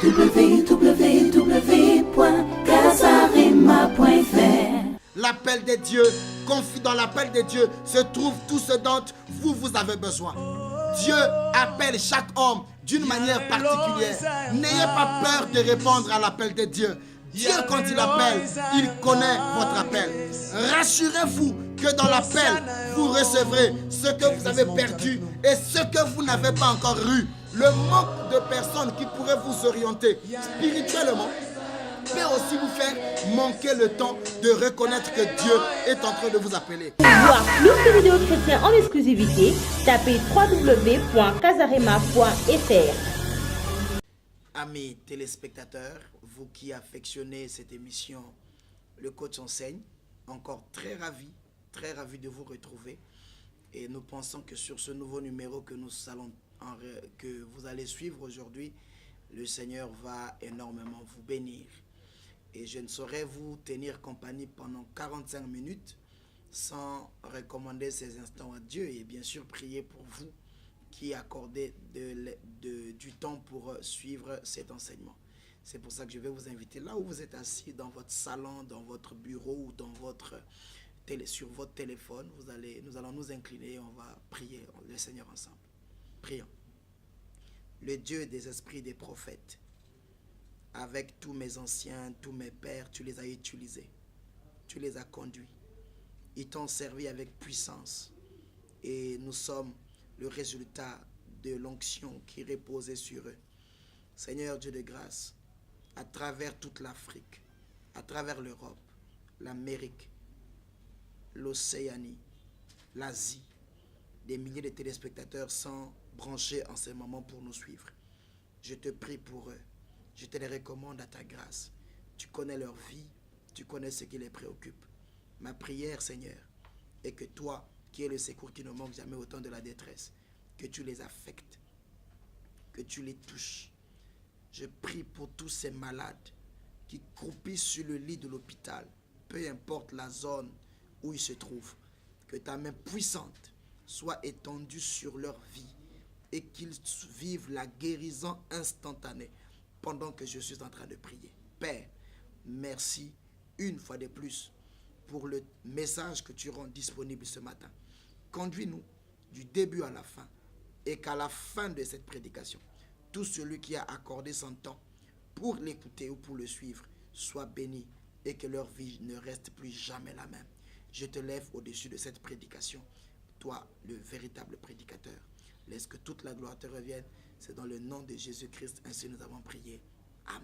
www.casarema.fr. L'appel de Dieu, confie dans l'appel de Dieu, se trouve tout ce dont vous avez besoin. Dieu appelle chaque homme d'une manière particulière. N'ayez pas peur de répondre à l'appel de Dieu. Dieu, quand il appelle, il connaît votre appel. Rassurez-vous que dans l'appel, vous recevrez ce que vous avez perdu et ce que vous n'avez pas encore eu. Le manque de personnes qui pourraient vous orienter spirituellement peut aussi vous faire manquer le temps de reconnaître que Dieu est en train de vous appeler. Pour voir plus de vidéos chrétiennes en exclusivité, tapez www.casarema.fr. Amis téléspectateurs, vous qui affectionnez cette émission, le coach enseigne, encore très ravi de vous retrouver. Et nous pensons que sur ce nouveau numéro que vous allez suivre aujourd'hui, le Seigneur va énormément vous bénir. Et je ne saurais vous tenir compagnie pendant 45 minutes sans recommander ces instants à Dieu et bien sûr prier pour vous qui accordez du temps pour suivre cet enseignement. C'est pour ça que je vais vous inviter là où vous êtes assis, dans votre salon, dans votre bureau ou sur votre téléphone. Nous allons nous incliner et on va prier le Seigneur ensemble. Prions. Le Dieu des esprits des prophètes, avec tous mes anciens, tous mes pères, tu les as utilisés, tu les as conduits. Ils t'ont servi avec puissance et nous sommes le résultat de l'onction qui reposait sur eux. Seigneur Dieu de grâce, à travers toute l'Afrique, à travers l'Europe, l'Amérique, l'Océanie, l'Asie, des milliers de téléspectateurs sont branchés en ce moment pour nous suivre. Je te prie pour eux. Je te les recommande à ta grâce. Tu connais leur vie, tu connais ce qui les préoccupe. Ma prière, Seigneur, est que toi, qui es le secours qui ne manque jamais au temps de la détresse, que tu les affectes, que tu les touches. Je prie pour tous ces malades qui croupissent sur le lit de l'hôpital, peu importe la zone où ils se trouvent, que ta main puissante soit étendue sur leur vie et qu'ils vivent la guérison instantanée pendant que je suis en train de prier. Père, merci une fois de plus pour le message que tu rends disponible ce matin. Conduis-nous du début à la fin et qu'à la fin de cette prédication, tout celui qui a accordé son temps pour l'écouter ou pour le suivre soit béni et que leur vie ne reste plus jamais la même. Je te lève au-dessus de cette prédication, toi le véritable prédicateur. Laisse que toute la gloire te revienne. C'est dans le nom de Jésus-Christ, ainsi nous avons prié. Amen.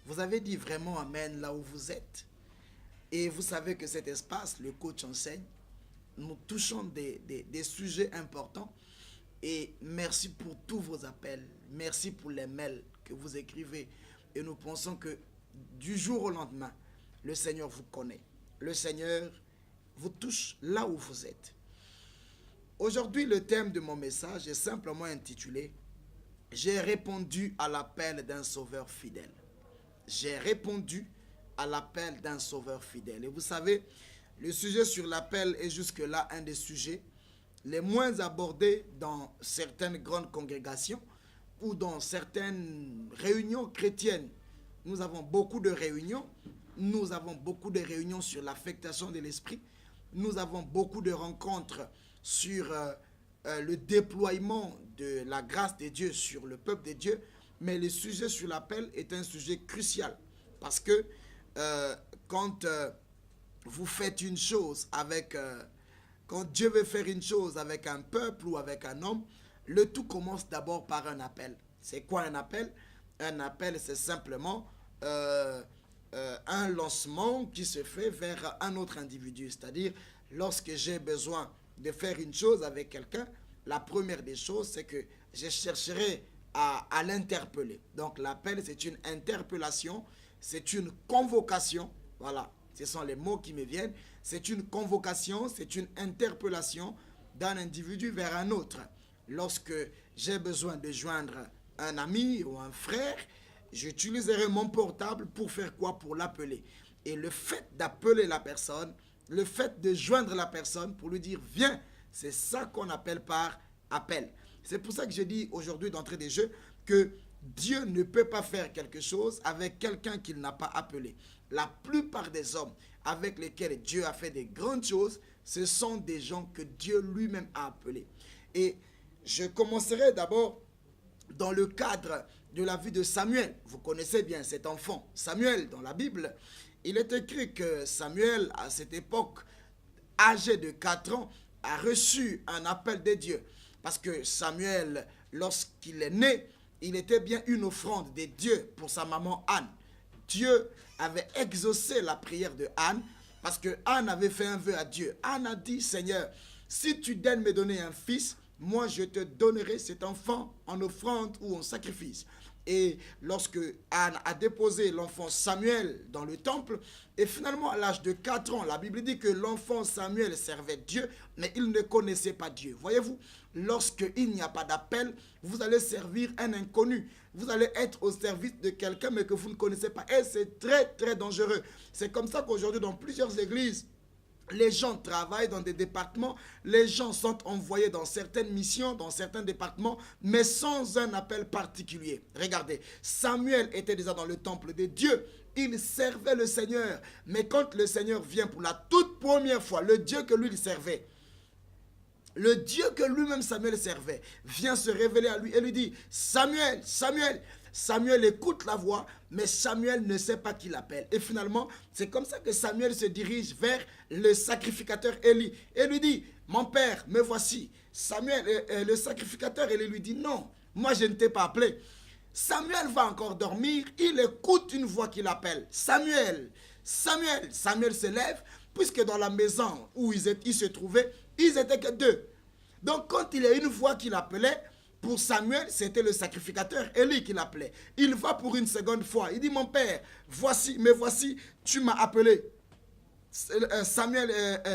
Vous avez dit vraiment Amen là où vous êtes. Et vous savez que cet espace, le coach enseigne, nous touchons des sujets importants. Et merci pour tous vos appels. Merci pour les mails que vous écrivez. Et nous pensons que du jour au lendemain, le Seigneur vous connaît. Le Seigneur vous touche là où vous êtes. Aujourd'hui, le thème de mon message est simplement intitulé « J'ai répondu à l'appel d'un sauveur fidèle ». J'ai répondu à l'appel d'un sauveur fidèle. Et vous savez, le sujet sur l'appel est jusque-là un des sujets les moins abordés dans certaines grandes congrégations ou dans certaines réunions chrétiennes. Nous avons beaucoup de réunions. Nous avons beaucoup de réunions sur l'affectation de l'esprit. Nous avons beaucoup de rencontres sur le déploiement de la grâce de Dieu sur le peuple de Dieu. Mais le sujet sur l'appel est un sujet crucial. Parce que quand vous faites une chose avec... quand Dieu veut faire une chose avec un peuple ou avec un homme, le tout commence d'abord par un appel. C'est quoi un appel? Un appel, c'est simplement un lancement qui se fait vers un autre individu. C'est-à-dire, lorsque j'ai besoin de faire une chose avec quelqu'un, la première des choses, c'est que je chercherai à l'interpeller. Donc, l'appel, c'est une interpellation, c'est une convocation. Voilà, ce sont les mots qui me viennent. C'est une convocation, c'est une interpellation d'un individu vers un autre. Lorsque j'ai besoin de joindre un ami ou un frère, j'utiliserai mon portable pour faire quoi? Pour l'appeler. Et le fait d'appeler la personne, le fait de joindre la personne pour lui dire « viens », c'est ça qu'on appelle par appel. C'est pour ça que je dis aujourd'hui d'entrée des jeux que Dieu ne peut pas faire quelque chose avec quelqu'un qu'il n'a pas appelé. La plupart des hommes avec lesquels Dieu a fait des grandes choses, ce sont des gens que Dieu lui-même a appelés. Et je commencerai d'abord dans le cadre de la vie de Samuel. Vous connaissez bien cet enfant, Samuel, dans la Bible. Il est écrit que Samuel, à cette époque, âgé de 4 ans, a reçu un appel de Dieu. Parce que Samuel, lorsqu'il est né, il était bien une offrande de Dieu pour sa maman Anne. Dieu avait exaucé la prière de Anne parce que Anne avait fait un vœu à Dieu. Anne a dit, Seigneur, si tu daignes me donner un fils, moi je te donnerai cet enfant en offrande ou en sacrifice. Et lorsque Anne a déposé l'enfant Samuel dans le temple, et finalement à l'âge de 4 ans, la Bible dit que l'enfant Samuel servait Dieu, mais il ne connaissait pas Dieu. Voyez-vous, lorsqu'il n'y a pas d'appel, vous allez servir un inconnu. Vous allez être au service de quelqu'un, mais que vous ne connaissez pas. Et c'est très, très dangereux. C'est comme ça qu'aujourd'hui, dans plusieurs églises, les gens travaillent dans des départements, les gens sont envoyés dans certaines missions, dans certains départements, mais sans un appel particulier. Regardez, Samuel était déjà dans le temple de Dieu, il servait le Seigneur, mais quand le Seigneur vient pour la toute première fois, le Dieu que lui il servait, le Dieu que lui-même Samuel servait, vient se révéler à lui et lui dit, Samuel, Samuel. Samuel écoute la voix, mais Samuel ne sait pas qui l'appelle. Et finalement, c'est comme ça que Samuel se dirige vers le sacrificateur Élie et lui dit, mon père, me voici. Samuel, le sacrificateur Élie lui dit, non, moi je ne t'ai pas appelé. Samuel va encore dormir, il écoute une voix qui l'appelle, Samuel, Samuel. Samuel se lève, puisque dans la maison où ils se trouvaient, ils n'étaient que 2. Donc quand il y a une voix qui l'appelait, pour Samuel, c'était le sacrificateur Élie qui l'appelait. Il va pour une seconde fois. Il dit, mon père, voici, me voici, tu m'as appelé. Samuel,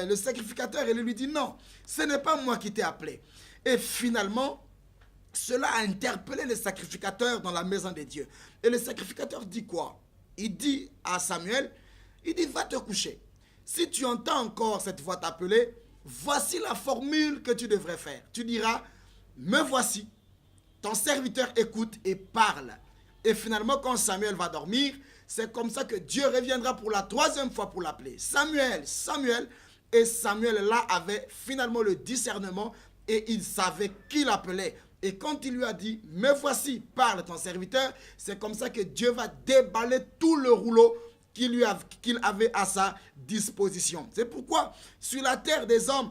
le sacrificateur Élie lui dit, non, ce n'est pas moi qui t'ai appelé. Et finalement, cela a interpellé le sacrificateur dans la maison de Dieu. Et le sacrificateur dit quoi? Il dit à Samuel, il dit, va te coucher. Si tu entends encore cette voix t'appeler, voici la formule que tu devrais faire. Tu diras, me voici, ton serviteur écoute et parle. Et finalement, quand Samuel va dormir, c'est comme ça que Dieu reviendra pour la 3e fois pour l'appeler. Samuel, Samuel. Et Samuel là avait finalement le discernement et il savait qui l'appelait. Et quand il lui a dit, me voici, parle ton serviteur, c'est comme ça que Dieu va déballer tout le rouleau qu'il avait à sa disposition. C'est pourquoi sur la terre des hommes,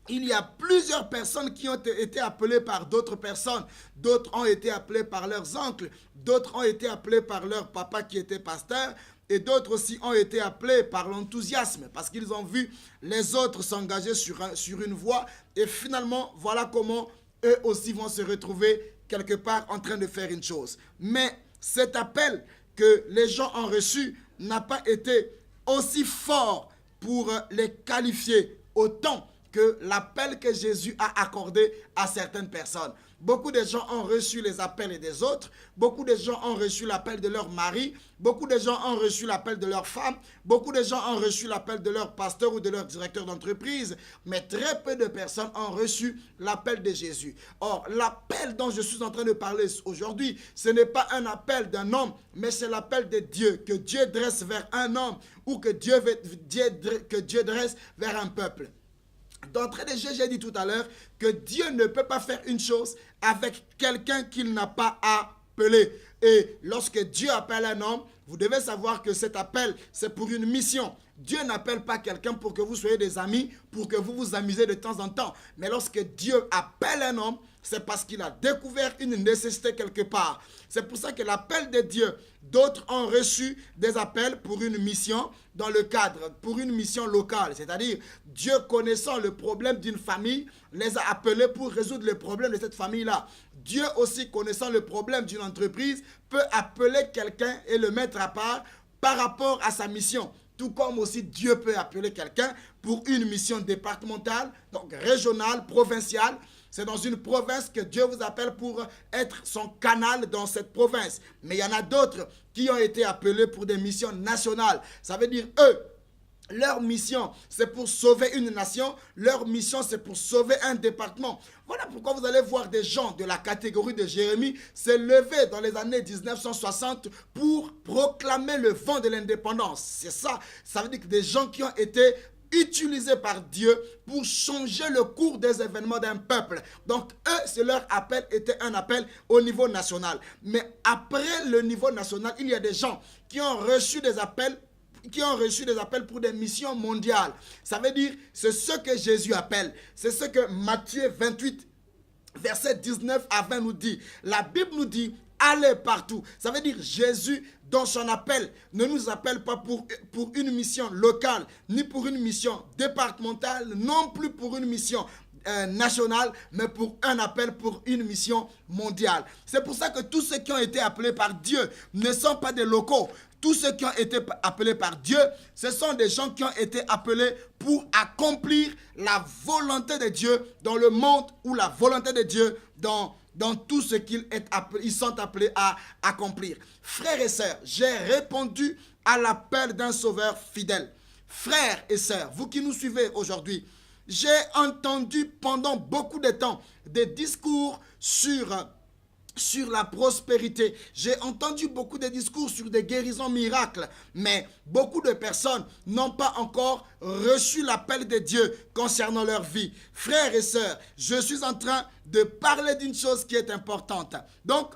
il y a plusieurs personnes qui ont été appelées par d'autres personnes. D'autres ont été appelées par leurs oncles. D'autres ont été appelés par leur papa qui était pasteur. Et d'autres aussi ont été appelés par l'enthousiasme parce qu'ils ont vu les autres s'engager sur une voie. Et finalement, voilà comment eux aussi vont se retrouver quelque part en train de faire une chose. Mais cet appel que les gens ont reçu n'a pas été aussi fort pour les qualifier autant que l'appel que Jésus a accordé à certaines personnes. Beaucoup de gens ont reçu les appels des autres. Beaucoup de gens ont reçu l'appel de leur mari. Beaucoup de gens ont reçu l'appel de leur femme. Beaucoup de gens ont reçu l'appel de leur pasteur ou de leur directeur d'entreprise. Mais très peu de personnes ont reçu l'appel de Jésus. Or, l'appel dont je suis en train de parler aujourd'hui, ce n'est pas un appel d'un homme, mais c'est l'appel de Dieu, que Dieu dresse vers un homme ou que Dieu dresse vers un peuple. D'entrée de jeu, j'ai dit tout à l'heure que Dieu ne peut pas faire une chose avec quelqu'un qu'il n'a pas appelé. Et lorsque Dieu appelle un homme, vous devez savoir que cet appel, c'est pour une mission. Dieu n'appelle pas quelqu'un pour que vous soyez des amis, pour que vous vous amusez de temps en temps. Mais lorsque Dieu appelle un homme, c'est parce qu'il a découvert une nécessité quelque part. C'est pour ça que l'appel de Dieu, d'autres ont reçu des appels pour une mission dans le cadre, pour une mission locale. C'est-à-dire, Dieu connaissant le problème d'une famille, les a appelés pour résoudre le problème de cette famille-là. Dieu aussi connaissant le problème d'une entreprise, peut appeler quelqu'un et le mettre à part par rapport à sa mission. Tout comme aussi Dieu peut appeler quelqu'un pour une mission départementale, donc régionale, provinciale. C'est dans une province que Dieu vous appelle pour être son canal dans cette province. Mais il y en a d'autres qui ont été appelés pour des missions nationales. Ça veut dire eux, Leur mission, c'est pour sauver une nation. Leur mission, c'est pour sauver un département. Voilà pourquoi vous allez voir des gens de la catégorie de Jérémie se lever dans les années 1960 pour proclamer le vent de l'indépendance. C'est ça. Ça veut dire que des gens qui ont été utilisés par Dieu pour changer le cours des événements d'un peuple. Donc eux, leur appel était un appel au niveau national. Mais après le niveau national, il y a des gens qui ont reçu des appels pour des missions mondiales. Ça veut dire, c'est ce que Jésus appelle. C'est ce que Matthieu 28, verset 19 à 20 nous dit. La Bible nous dit, allez partout. Ça veut dire, Jésus, dans son appel, ne nous appelle pas pour une mission locale, ni pour une mission départementale, non plus pour une mission nationale, mais pour un appel pour une mission mondiale. C'est pour ça que tous ceux qui ont été appelés par Dieu ne sont pas des locaux. Tous ceux qui ont été appelés par Dieu, ce sont des gens qui ont été appelés pour accomplir la volonté de Dieu dans le monde, ou la volonté de Dieu dans tout ce ils sont appelés à accomplir. Frères et sœurs, j'ai répondu à l'appel d'un sauveur fidèle. Frères et sœurs, vous qui nous suivez aujourd'hui, j'ai entendu pendant beaucoup de temps des discours sur la prospérité. J'ai entendu beaucoup de discours sur des guérisons miracles, mais beaucoup de personnes n'ont pas encore reçu l'appel de Dieu concernant leur vie. Frères et sœurs, je suis en train de parler d'une chose qui est importante. Donc,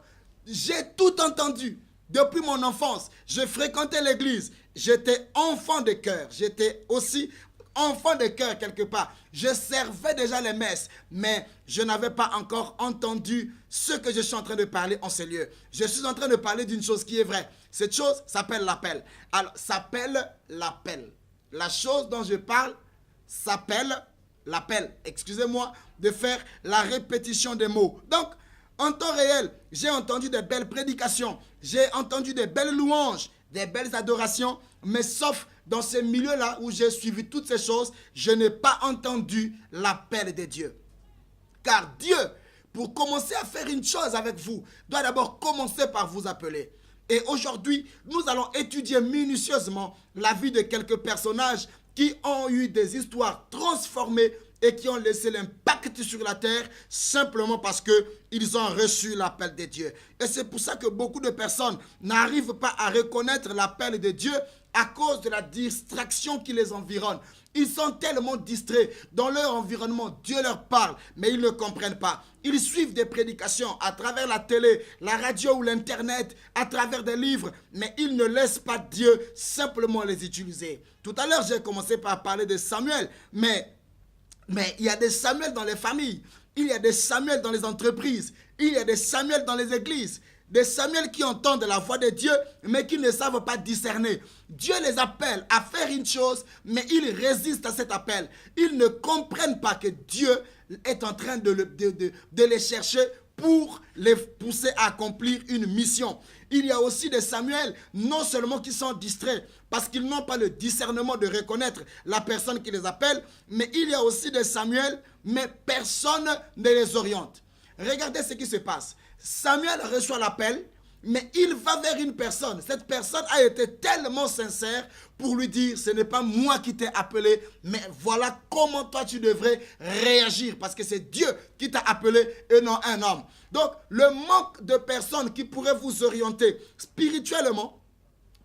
j'ai tout entendu. Depuis mon enfance, je fréquentais l'église. J'étais enfant de cœur. J'étais aussi enfant de cœur quelque part. Je servais déjà les messes, mais je n'avais pas encore entendu ce que je suis en train de parler en ces lieux. Je suis en train de parler d'une chose qui est vraie. Cette chose s'appelle l'appel. Alors, s'appelle l'appel. La chose dont je parle s'appelle l'appel. Excusez-moi de faire la répétition des mots. Donc, en temps réel, j'ai entendu de belles prédications, j'ai entendu de belles louanges, des belles adorations, mais sauf dans ces milieux-là où j'ai suivi toutes ces choses, je n'ai pas entendu l'appel de Dieu. Car Dieu, pour commencer à faire une chose avec vous, doit d'abord commencer par vous appeler. Et aujourd'hui, nous allons étudier minutieusement la vie de quelques personnages qui ont eu des histoires transformées et qui ont laissé l'impact sur la terre simplement parce qu'ils ont reçu l'appel de Dieu. Et c'est pour ça que beaucoup de personnes n'arrivent pas à reconnaître l'appel de Dieu à cause de la distraction qui les environne. Ils sont tellement distraits dans leur environnement. Dieu leur parle, mais ils ne comprennent pas. Ils suivent des prédications à travers la télé, la radio ou l'internet, à travers des livres, mais ils ne laissent pas Dieu simplement les utiliser. Tout à l'heure, j'ai commencé par parler de Samuel, mais il y a des Samuel dans les familles, il y a des Samuel dans les entreprises, il y a des Samuel dans les églises. Des Samuel qui entendent la voix de Dieu, mais qui ne savent pas discerner. Dieu les appelle à faire une chose, mais ils résistent à cet appel. Ils ne comprennent pas que Dieu est en train de les chercher pour les pousser à accomplir une mission. Il y a aussi des Samuel, non seulement qui sont distraits, parce qu'ils n'ont pas le discernement de reconnaître la personne qui les appelle, mais il y a aussi des Samuel, mais personne ne les oriente. Regardez ce qui se passe. Samuel reçoit l'appel, mais il va vers une personne. Cette personne a été tellement sincère pour lui dire, ce n'est pas moi qui t'ai appelé, mais voilà comment toi tu devrais réagir, parce que c'est Dieu qui t'a appelé et non un homme. Donc, le manque de personnes qui pourraient vous orienter spirituellement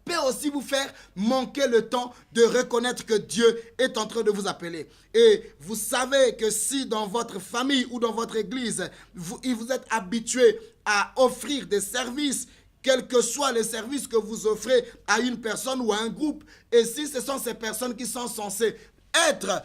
peut aussi vous faire manquer le temps de reconnaître que Dieu est en train de vous appeler. Et vous savez que si dans votre famille ou dans votre église, vous êtes habitué à offrir des services, quels que soient les services que vous offrez à une personne ou à un groupe, et si ce sont ces personnes qui sont censées être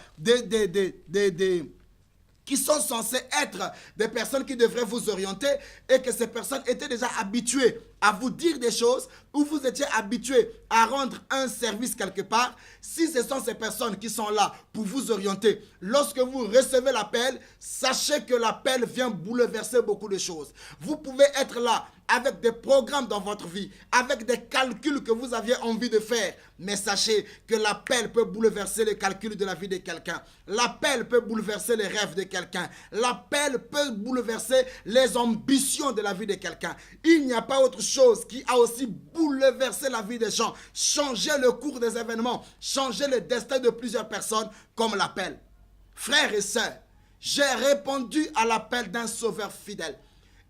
qui sont censées être des personnes qui devraient vous orienter, et que ces personnes étaient déjà habituées à vous dire des choses, ou vous étiez habitué à rendre un service quelque part, si ce sont ces personnes qui sont là pour vous orienter, lorsque vous recevez l'appel, sachez que l'appel vient bouleverser beaucoup de choses. Vous pouvez être là avec des programmes dans votre vie, avec des calculs que vous aviez envie de faire, mais sachez que l'appel peut bouleverser les calculs de la vie de quelqu'un. L'appel peut bouleverser les rêves de quelqu'un. L'appel peut bouleverser les ambitions de la vie de quelqu'un. Il n'y a pas autre chose chose qui a aussi bouleversé la vie des gens, changé le cours des événements, changé le destin de plusieurs personnes, comme l'appel. Frères et sœurs, j'ai répondu à l'appel d'un sauveur fidèle.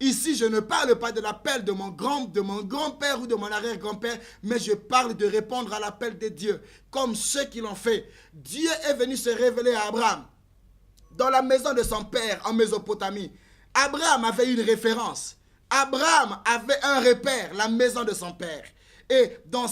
Ici, je ne parle pas de l'appel de mon grand-père ou de mon arrière-grand-père, mais je parle de répondre à l'appel de Dieu, comme ceux qui l'ont fait. Dieu est venu se révéler à Abraham dans la maison de son père en Mésopotamie. Abraham avait une référence. Abraham avait un repère, la maison de son père. Et dans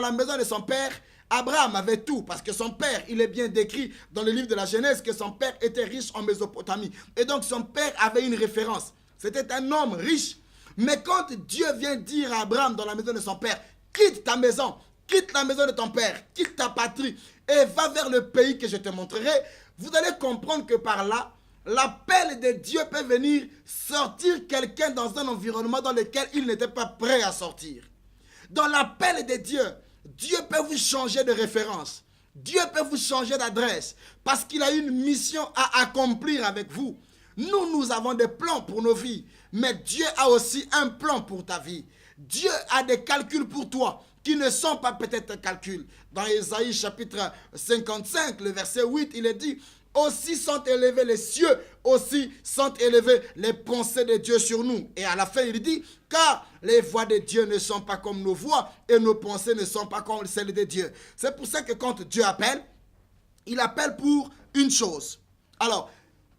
la maison de son père, Abraham avait tout, parce que son père, il est bien décrit dans le livre de la Genèse que son père était riche en Mésopotamie. Et donc son père avait une référence. C'était un homme riche. Mais quand Dieu vient dire à Abraham dans la maison de son père, quitte ta maison, quitte la maison de ton père, quitte ta patrie et va vers le pays que je te montrerai, vous allez comprendre que par là, l'appel de Dieu peut venir sortir quelqu'un dans un environnement dans lequel il n'était pas prêt à sortir. Dans l'appel de Dieu, Dieu peut vous changer de référence. Dieu peut vous changer d'adresse parce qu'il a une mission à accomplir avec vous. Nous avons des plans pour nos vies, mais Dieu a aussi un plan pour ta vie. Dieu a des calculs pour toi qui ne sont pas peut-être calculs. Dans Ésaïe chapitre 55, le verset 8, il est dit: aussi sont élevés les cieux, aussi sont élevées les pensées de Dieu sur nous. Et à la fin, il dit: car les voies de Dieu ne sont pas comme nos voies et nos pensées ne sont pas comme celles de Dieu. C'est pour ça que quand Dieu appelle, il appelle pour une chose. Alors,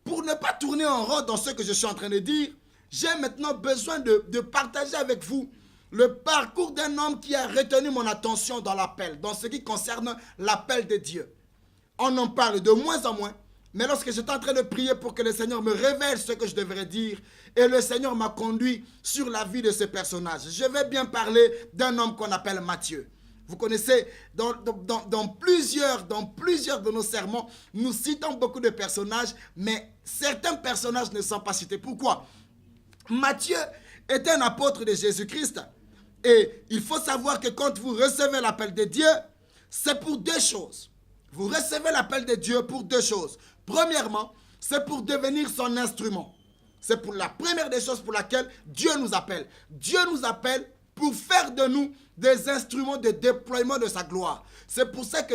pour ne pas tourner en rond dans ce que je suis en train de dire, j'ai maintenant besoin de partager avec vous le parcours d'un homme qui a retenu mon attention dans l'appel, dans ce qui concerne l'appel de Dieu. On en parle de moins en moins, mais lorsque j'étais en train de prier pour que le Seigneur me révèle ce que je devrais dire, et le Seigneur m'a conduit sur la vie de ce personnage. Je vais bien parler d'un homme qu'on appelle Matthieu. Vous connaissez, dans plusieurs de nos sermons, nous citons beaucoup de personnages, mais certains personnages ne sont pas cités. Pourquoi? Matthieu était un apôtre de Jésus-Christ. Et il faut savoir que quand vous recevez l'appel de Dieu, c'est pour deux choses. Vous recevez l'appel de Dieu pour deux choses. Premièrement, c'est pour devenir son instrument. C'est pour la première des choses pour laquelle Dieu nous appelle. Dieu nous appelle pour faire de nous des instruments de déploiement de sa gloire. C'est pour ça que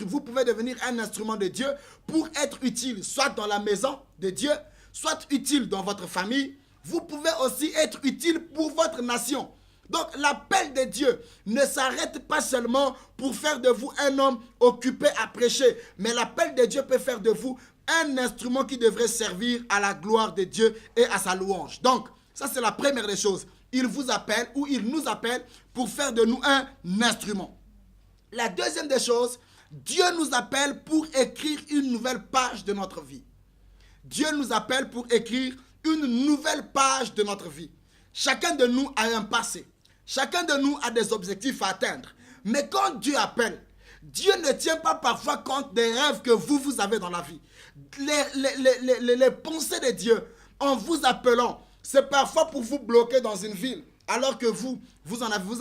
vous pouvez devenir un instrument de Dieu pour être utile, soit dans la maison de Dieu, soit utile dans votre famille. Vous pouvez aussi être utile pour votre nation. Donc l'appel de Dieu ne s'arrête pas seulement pour faire de vous un homme occupé à prêcher, mais l'appel de Dieu peut faire de vous un instrument qui devrait servir à la gloire de Dieu et à sa louange. Donc, ça c'est la première des choses. Il vous appelle ou il nous appelle pour faire de nous un instrument. La deuxième des choses, Dieu nous appelle pour écrire une nouvelle page de notre vie. Dieu nous appelle pour écrire une nouvelle page de notre vie. Chacun de nous a un passé. Chacun de nous a des objectifs à atteindre. Mais quand Dieu appelle, Dieu ne tient pas parfois compte des rêves que vous avez dans la vie. Les pensées de Dieu en vous appelant, c'est parfois pour vous bloquer dans une ville, alors que vous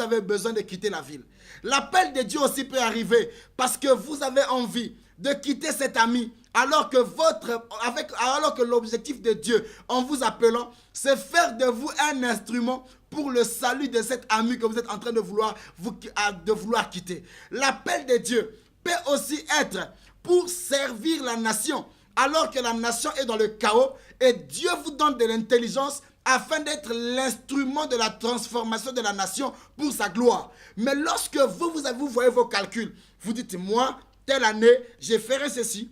avez besoin de quitter la ville. L'appel de Dieu aussi peut arriver parce que vous avez envie de quitter cet ami, alors que l'objectif de Dieu en vous appelant, c'est faire de vous un instrument pour le salut de cet ami que vous êtes en train de vouloir quitter. L'appel de Dieu peut aussi être pour servir la nation, alors que la nation est dans le chaos, et Dieu vous donne de l'intelligence afin d'être l'instrument de la transformation de la nation pour sa gloire. Mais lorsque vous voyez vos calculs, vous dites: moi, telle année, je ferai ceci,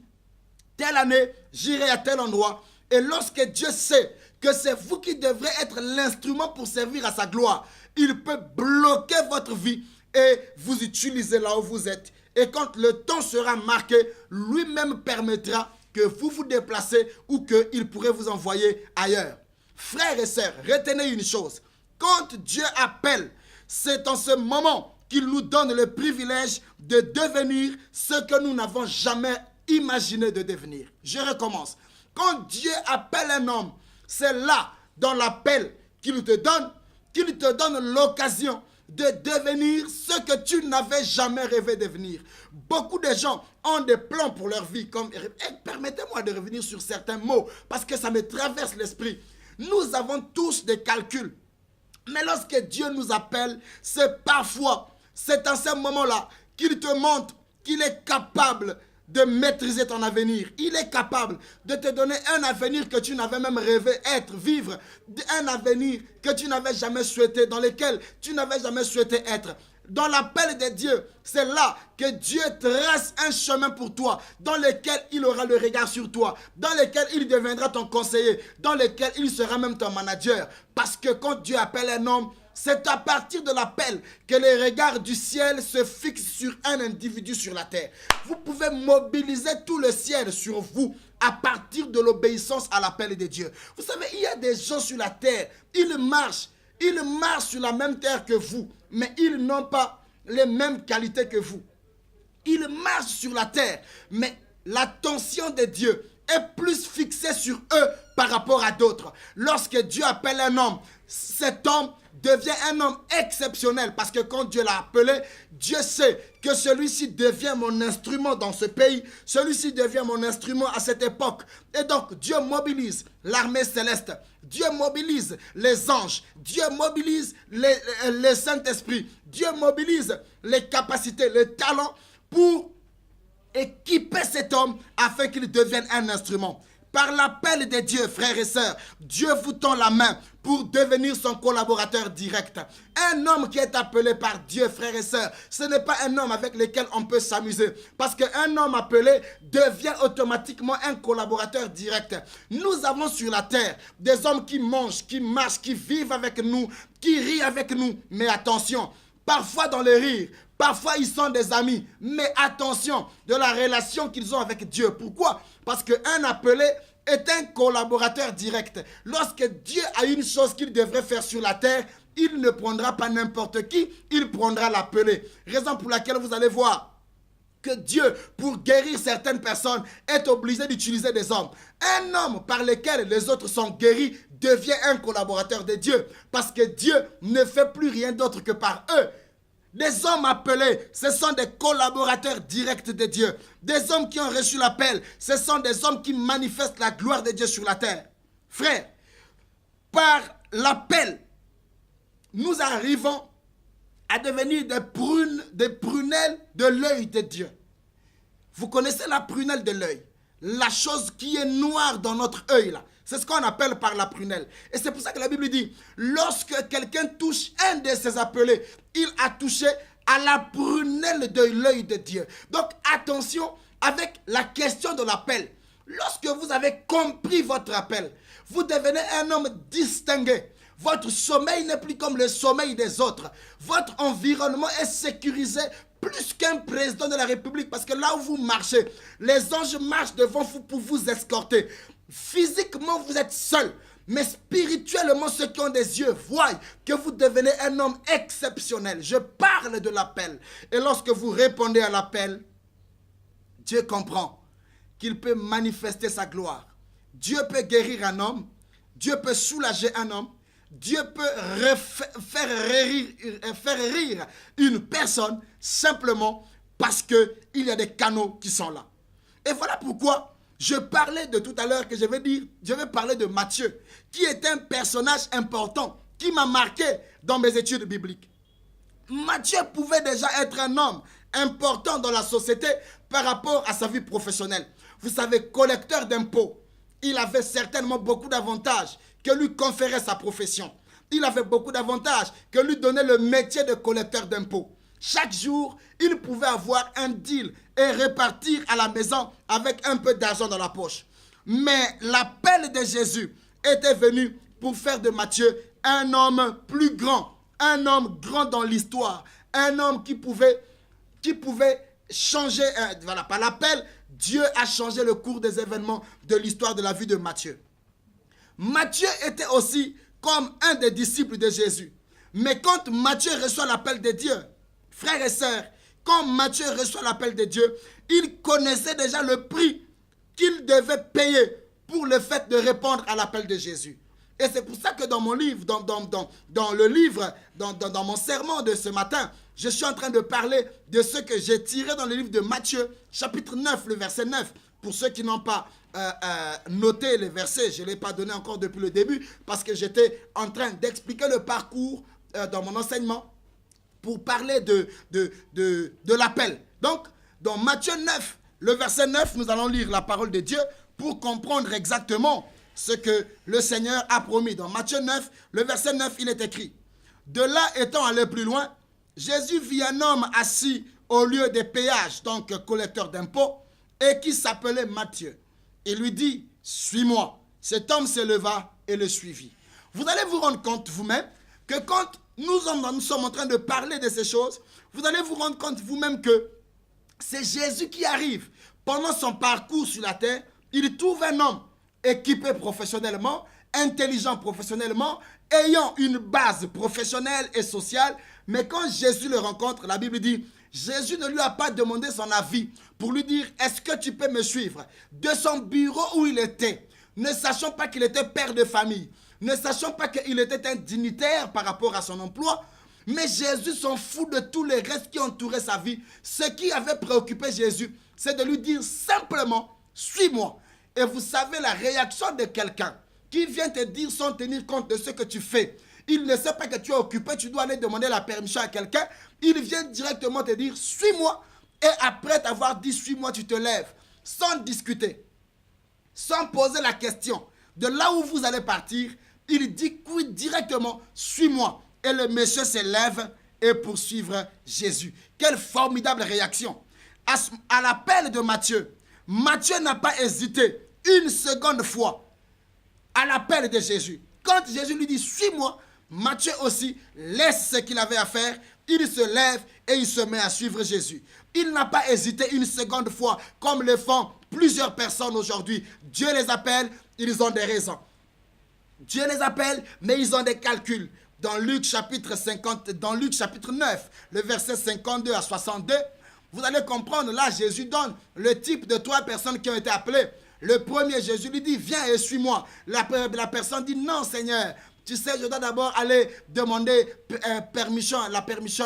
telle année, j'irai à tel endroit. Et lorsque Dieu sait que c'est vous qui devrez être l'instrument pour servir à sa gloire, il peut bloquer votre vie et vous utiliser là où vous êtes. Et quand le temps sera marqué, lui-même permettra que vous vous déplacez ou qu'il pourrait vous envoyer ailleurs. Frères et sœurs, retenez une chose. Quand Dieu appelle, c'est en ce moment qu'il nous donne le privilège de devenir ce que nous n'avons jamais imaginé de devenir. Je recommence. Quand Dieu appelle un homme, c'est là, dans l'appel qu'il te donne l'occasion de devenir ce que tu n'avais jamais rêvé de devenir. Beaucoup de gens ont des plans pour leur vie. Permettez-moi de revenir sur certains mots parce que ça me traverse l'esprit. Nous avons tous des calculs. Mais lorsque Dieu nous appelle, c'est parfois, c'est dans ce moment-là qu'il te montre qu'il est capable de maîtriser ton avenir. Il est capable de te donner un avenir que tu n'avais même rêvé être, vivre. Un avenir que tu n'avais jamais souhaité, dans lequel tu n'avais jamais souhaité être. Dans l'appel de Dieu, c'est là que Dieu trace un chemin pour toi, dans lequel il aura le regard sur toi, dans lequel il deviendra ton conseiller, dans lequel il sera même ton manager. Parce que quand Dieu appelle un homme, c'est à partir de l'appel que les regards du ciel se fixent sur un individu sur la terre. Vous pouvez mobiliser tout le ciel sur vous à partir de l'obéissance à l'appel de Dieu. Vous savez, il y a des gens sur la terre, ils marchent sur la même terre que vous, mais ils n'ont pas les mêmes qualités que vous. Ils marchent sur la terre, mais l'attention de Dieu est plus fixée sur eux par rapport à d'autres. Lorsque Dieu appelle un homme, cet homme devient un homme exceptionnel, parce que quand Dieu l'a appelé, Dieu sait que celui-ci devient mon instrument dans ce pays, celui-ci devient mon instrument à cette époque. Et donc Dieu mobilise l'armée céleste, Dieu mobilise les anges, Dieu mobilise les Saint-Esprit, Dieu mobilise les capacités, les talents pour équiper cet homme afin qu'il devienne un instrument. Par l'appel de Dieu, frères et sœurs, Dieu vous tend la main pour devenir son collaborateur direct. Un homme qui est appelé par Dieu, frères et sœurs, ce n'est pas un homme avec lequel on peut s'amuser. Parce qu'un homme appelé devient automatiquement un collaborateur direct. Nous avons sur la terre des hommes qui mangent, qui marchent, qui vivent avec nous, qui rient avec nous. Mais attention, parfois dans le rire, parfois ils sont des amis, mais attention de la relation qu'ils ont avec Dieu. Pourquoi? Parce qu'un appelé est un collaborateur direct. Lorsque Dieu a une chose qu'il devrait faire sur la terre, il ne prendra pas n'importe qui, il prendra l'appelé. Raison pour laquelle vous allez voir que Dieu, pour guérir certaines personnes, est obligé d'utiliser des hommes. Un homme par lequel les autres sont guéris devient un collaborateur de Dieu, parce que Dieu ne fait plus rien d'autre que par eux. Des hommes appelés, ce sont des collaborateurs directs de Dieu. Des hommes qui ont reçu l'appel, ce sont des hommes qui manifestent la gloire de Dieu sur la terre. Frère, par l'appel, nous arrivons à devenir des prunelles de l'œil de Dieu. Vous connaissez la prunelle de l'œil? La chose qui est noire dans notre œil là. C'est ce qu'on appelle par la prunelle. Et c'est pour ça que la Bible dit, lorsque quelqu'un touche un de ses appelés, il a touché à la prunelle de l'œil de Dieu. Donc attention avec la question de l'appel. Lorsque vous avez compris votre appel, vous devenez un homme distingué. Votre sommeil n'est plus comme le sommeil des autres. Votre environnement est sécurisé plus qu'un président de la République. Parce que là où vous marchez, les anges marchent devant vous pour vous escorter. Physiquement, vous êtes seul. Mais spirituellement, ceux qui ont des yeux voient que vous devenez un homme exceptionnel. Je parle de l'appel. Et lorsque vous répondez à l'appel, Dieu comprend qu'il peut manifester sa gloire. Dieu peut guérir un homme. Dieu peut soulager un homme. Dieu peut faire rire une personne simplement parce qu'il y a des canaux qui sont là. Et voilà pourquoi je parlais de tout à l'heure que je vais parler de Matthieu, qui est un personnage important, qui m'a marqué dans mes études bibliques. Matthieu pouvait déjà être un homme important dans la société par rapport à sa vie professionnelle. Vous savez, collecteur d'impôts, il avait certainement beaucoup d'avantages que lui conférait sa profession. Il avait beaucoup d'avantages que lui donnait le métier de collecteur d'impôts. Chaque jour, il pouvait avoir un deal et repartir à la maison avec un peu d'argent dans la poche. Mais l'appel de Jésus était venu pour faire de Matthieu un homme plus grand, un homme grand dans l'histoire, un homme qui pouvait changer, voilà, par l'appel, Dieu a changé le cours des événements de l'histoire de la vie de Matthieu. Matthieu était aussi comme un des disciples de Jésus. Mais quand Matthieu reçoit l'appel de Dieu, frères et sœurs, quand Matthieu reçoit l'appel de Dieu, il connaissait déjà le prix qu'il devait payer pour le fait de répondre à l'appel de Jésus. Et c'est pour ça que dans mon livre, dans mon sermon de ce matin, je suis en train de parler de ce que j'ai tiré dans le livre de Matthieu, chapitre 9, le verset 9. Pour ceux qui n'ont pas noté les versets, je ne l'ai pas donné encore depuis le début parce que j'étais en train d'expliquer le parcours dans mon enseignement pour parler de l'appel. Donc, dans Matthieu 9, le verset 9, nous allons lire la parole de Dieu pour comprendre exactement ce que le Seigneur a promis. Dans Matthieu 9, le verset 9, il est écrit: de là étant allé plus loin, Jésus vit un homme assis au lieu des péages, donc collecteur d'impôts, et qui s'appelait Matthieu. Il lui dit: suis-moi. Cet homme se leva et le suivit. Vous allez vous rendre compte vous-même que quand nous sommes en train de parler de ces choses, vous allez vous rendre compte vous-même que c'est Jésus qui arrive. Pendant son parcours sur la terre, il trouve un homme équipé professionnellement, intelligent professionnellement, ayant une base professionnelle et sociale. Mais quand Jésus le rencontre, la Bible dit, Jésus ne lui a pas demandé son avis pour lui dire: est-ce que tu peux me suivre? De son bureau où il était, ne sachant pas qu'il était père de famille, ne sachant pas qu'il était un dignitaire par rapport à son emploi, mais Jésus s'en fout de tous les restes qui entouraient sa vie. Ce qui avait préoccupé Jésus, c'est de lui dire simplement: suis-moi. Et vous savez la réaction de quelqu'un qui vient te dire sans tenir compte de ce que tu fais. Il ne sait pas que tu es occupé, tu dois aller demander la permission à quelqu'un. Il vient directement te dire: suis-moi. Et après t'avoir dit suis-moi, tu te lèves sans discuter, sans poser la question de là où vous allez partir. Il dit directement: suis-moi. Et le monsieur se lève et poursuivre Jésus. Quelle formidable réaction. À l'appel de Matthieu, Matthieu n'a pas hésité une seconde fois à l'appel de Jésus. Quand Jésus lui dit: suis-moi, Matthieu aussi laisse ce qu'il avait à faire. Il se lève et il se met à suivre Jésus. Il n'a pas hésité une seconde fois comme le font plusieurs personnes aujourd'hui. Dieu les appelle, ils ont des raisons. Dieu les appelle, mais ils ont des calculs. Dans Luc chapitre 9, le verset 52 à 62, vous allez comprendre, là Jésus donne le type de 3 personnes qui ont été appelées. Le premier, Jésus lui dit: viens et suis-moi. La personne dit: non Seigneur, tu sais, je dois d'abord aller demander la permission